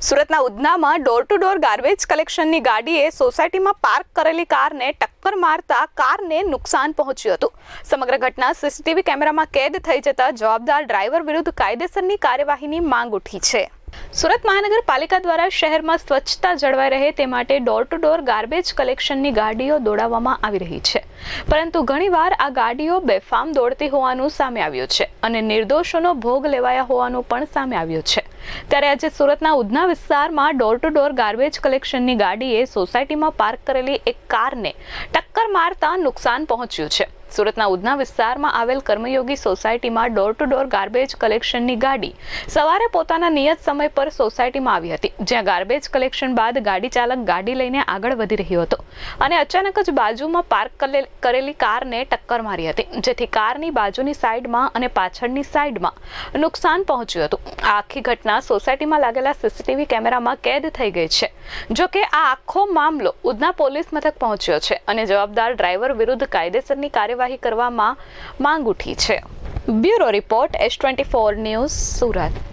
સુરતના ઉધનામાં door to door garbage કલેક્શનની ગાડીએ સોસાયટીમાં park કરેલી કારને ટક્કર મારતા કારને નુકસાન પહોંચ્યું હતું. સમગ્ર ઘટના સીસીટીવી કેમેરામાં કેદ થઈ જતા જવાબદાર ડ્રાઈવર વિરુદ્ધ કાયદેસરની કાર્યવાહીની માંગ ઉઠી છે. સુરત મહાનગરપાલિકા દ્વારા શહેરમાં સ્વચ્છતા જળવાઈ રહે તે માટે ડોર ટુ ડોર ગાર્બેજ કલેક્શનની ગાડીઓ દોડાવવામાં આવી રહી છે, પરંતુ ઘણીવાર આ ગાડીઓ બેફામ દોડતી હોવાનું સામે આવ્યું છે અને નિર્દોષોનો ભોગ લેવાયા હોવાનું પણ સામે આવ્યું છે. ત્યારે આજે સુરતના ઉધના વિસ્તારમાં ડોર ટુ ડોર ગાર્બેજ કલેક્શનની ગાડીએ સોસાયટીમાં પાર્ક કરેલી એક કારને ટક્કર મારતા નુકસાન પહોંચ્યું છે. સુરતના ઉધના વિસ્તારમાં આવેલ કર્મયોગી સોસાયટીમાં ડોર ટુ ડોર ગાર્બેજ કલેક્શનની ગાડી સવારે પોતાના નિયત સમય પર સોસાયટીમાં આવી હતી, જ્યાં ગાર્બેજ કલેક્શન બાદ ગાડી ચાલક ગાડી લઈને આગળ વધી રહ્યો હતો અને અચાનક જ બાજુમાં પાર્ક કરેલી કારને ટક્કર મારી હતી, જેથી કારની બાજુની સાઈડમાં અને પાછળની સાઈડમાં નુકસાન પહોંચ્યું હતું. આ આખી ઘટના સોસાયટીમાં લાગેલા સીસીટીવી કેમેરામાં કેદ થઈ ગઈ છે. જો કે આ આખો મામલો ઉધના પોલીસ મથક પહોંચ્યો છે અને જવાબદાર ડ્રાઈવર વિરુદ્ધ કાયદેસરની કાર્યવાહી કરવામાં માંગ ઉઠી છે. Bureau report S24 news Surat.